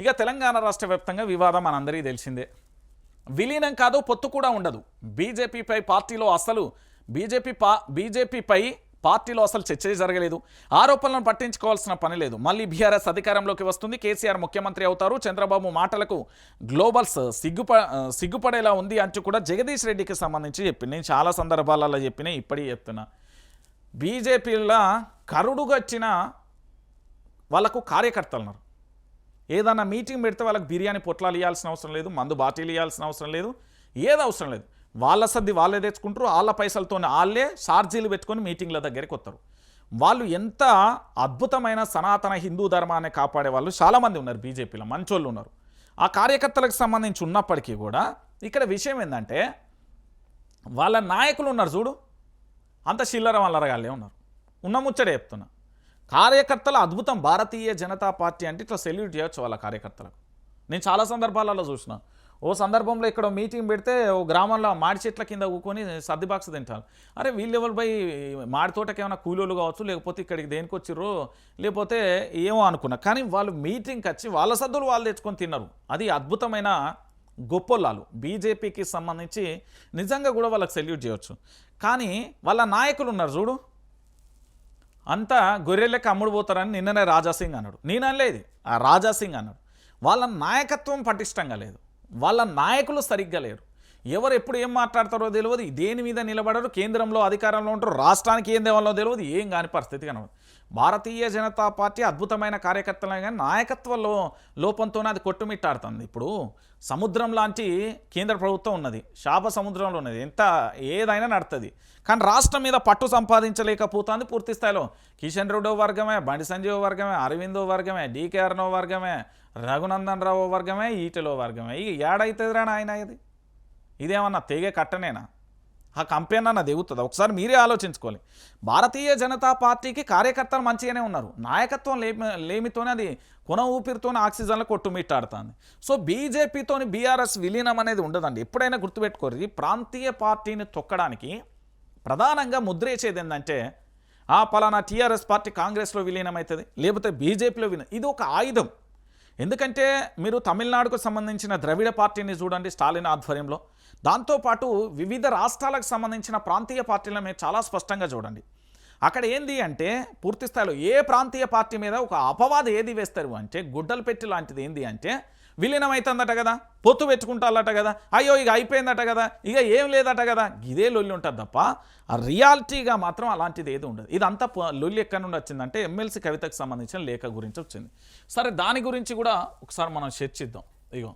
ఇక తెలంగాణ రాష్ట్ర వ్యాప్తంగా వివాదం మనందరికీ తెలిసిందే. విలీనం కాదు, పొత్తు కూడా ఉండదు. బీజేపీపై పార్టీలో అసలు చర్చ జరగలేదు. ఆరోపణలను పట్టించుకోవాల్సిన పని లేదు. మళ్ళీ బీఆర్ఎస్ అధికారంలోకి వస్తుంది, కేసీఆర్ ముఖ్యమంత్రి అవుతారు, చంద్రబాబు మాటలకు గ్లోబల్స్ సిగ్గుపడేలా ఉంది అంటూ కూడా జగదీష్ రెడ్డికి సంబంధించి చెప్పింది. నేను చాలా సందర్భాలలో చెప్పినా, ఇప్పటికీ చెప్తున్నా. బీజేపీలో కరుడుగచ్చిన వాళ్ళకు కార్యకర్తలు ఉన్నారు. ఏదన్నా మీటింగ్ పెడితే వాళ్ళకి బిర్యానీ పొట్లాలు ఇవ్వాల్సిన అవసరం లేదు, మందు బాటిల్ ఇవ్వాల్సిన అవసరం లేదు, ఏది అవసరం లేదు. వాళ్ళ సర్ది వాళ్ళే తెచ్చుకుంటారు, వాళ్ళ పైసలతో వాళ్ళే ఛార్జీలు పెట్టుకొని మీటింగ్ల దగ్గరికి వస్తారు. వాళ్ళు ఎంత అద్భుతమైన సనాతన హిందూ ధర్మాన్ని కాపాడే వాళ్ళు చాలామంది ఉన్నారు బీజేపీలో, మంచోళ్ళు ఉన్నారు. ఆ కార్యకర్తలకు సంబంధించి ఉన్నప్పటికీ కూడా ఇక్కడ విషయం ఏంటంటే, వాళ్ళ నాయకులు ఉన్నారు చూడు, అంత చిల్లర వల్లరగాళ్ళే ఉన్నారు. ఉన్న ముచ్చడే చెప్తున్నా. కార్యకర్తల అద్భుతం. భారతీయ జనతా పార్టీ అంటే ఇట్లా సెల్యూట్ చేయొచ్చు వాళ్ళ కార్యకర్తలకు. నేను చాలా సందర్భాలలో చూసిన. ఓ సందర్భంలో ఇక్కడ మీటింగ్ పెడితే ఓ గ్రామంలో మాడి చెట్ల కింద కూకొని సర్ది బాక్స్ తింటారు. అరే వీళ్ళు ఎవరు పోయి మాడి తోటకి ఏమైనా కూలీలు కావచ్చు, లేకపోతే ఇక్కడికి దేనికి వచ్చిర్రు, లేకపోతే ఏమో అనుకున్నా. కానీ వాళ్ళు మీటింగ్కి వచ్చి వాళ్ళ సద్దులు వాళ్ళు తెచ్చుకొని తిన్నారు. అది అద్భుతమైన గొప్పలాలు. బీజేపీకి సంబంధించి నిజంగా కూడా వాళ్ళకి సెల్యూట్ చేయవచ్చు. కానీ వాళ్ళ నాయకులు ఉన్నారు చూడు, అంతా గొర్రెలకి అమ్ముడు పోతారని నిన్ననే రాజాసింగ్ అన్నాడు. నేనలేదు, ఆ రాజాసింగ్ అన్నాడు. వాళ్ళ నాయకత్వం పటిష్టంగా లేదు, వాళ్ళ నాయకులు సరిగ్గా లేరు. ఎవరు ఎప్పుడు ఏం మాట్లాడతారో తెలియదు, దేని మీద నిలబడరు, కేంద్రంలో అధికారంలో ఉంటారు, రాష్ట్రానికి ఏం దేవాలో తెలియదు, ఏం కాని పరిస్థితి కనబడదు. భారతీయ జనతా పార్టీ అద్భుతమైన కార్యకర్తలే కానీ నాయకత్వంలో లోపంతోనే అది కొట్టుమిట్టాడుతుంది. ఇప్పుడు సముద్రం లాంటి కేంద్ర ప్రభుత్వం ఉన్నది, శాప సముద్రంలో ఉన్నది, ఎంత ఏదైనా నడుతుంది. కానీ రాష్ట్రం మీద పట్టు సంపాదించలేకపోతుంది పూర్తి స్థాయిలో. కిషన్ రెడ్డి వర్గమే, బండి సంజీవ్ వర్గమే, అరవిందో వర్గమే, డీకే అర్నో వర్గమే, రఘునందన్ రావు వర్గమే, ఈటెలో వర్గమే. ఇక ఏడైతుందిరా ఆయన ఇది? ఇదేమన్నా తెగే కట్టనేనా? ఆ కంపెనీ అన్న దిగుతుంది? ఒకసారి మీరే ఆలోచించుకోవాలి. భారతీయ జనతా పార్టీకి కార్యకర్తలు మంచిగానే ఉన్నారు, నాయకత్వం లేమితోనే అది కొన ఊపిరితోనే ఆక్సిజన్లో కొట్టుమిట్టాడుతుంది. సో బీజేపీతోని బీఆర్ఎస్ విలీనం అనేది ఉండదండి. ఎప్పుడైనా గుర్తుపెట్టుకోరు, ప్రాంతీయ పార్టీని తొక్కడానికి ప్రధానంగా ముద్రేసేది ఏంటంటే, పలానా టీఆర్ఎస్ పార్టీ కాంగ్రెస్లో విలీనం అవుతుంది, లేకపోతే బీజేపీలో విలీనం. ఇది ఒక ఆయుధం. ఎందుకంటే మీరు తమిళనాడుకు సంబంధించిన ద్రవిడ పార్టీని చూడండి, స్టాలిన్ ఆధ్వర్యంలో. దాంతోపాటు వివిధ రాష్ట్రాలకు సంబంధించిన ప్రాంతీయ పార్టీలను మీరు చాలా స్పష్టంగా చూడండి. అక్కడ ఏంది అంటే పూర్తి స్థాయిలో ఏ ప్రాంతీయ పార్టీ మీద ఒక అపవాదం ఏది వేస్తారు అంటే, గుడ్డలు పెట్టి లాంటిది ఏంది అంటే, విలీనం అవుతుందట కదా, పొత్తు పెట్టుకుంటారట కదా, అయ్యో ఇక అయిపోయిందట కదా, ఇక ఏం లేదట కదా, ఇదే లొల్లి ఉంటుంది తప్ప ఆ రియాలిటీగా మాత్రం అలాంటిది ఏది ఉండదు. ఇదంతా లొల్లి ఎక్కడి నుండి వచ్చిందంటే ఎమ్మెల్సీ కవితకు సంబంధించిన లేఖ గురించి వచ్చింది. సరే, దాని గురించి కూడా ఒకసారి మనం చర్చిద్దాం. ఇగో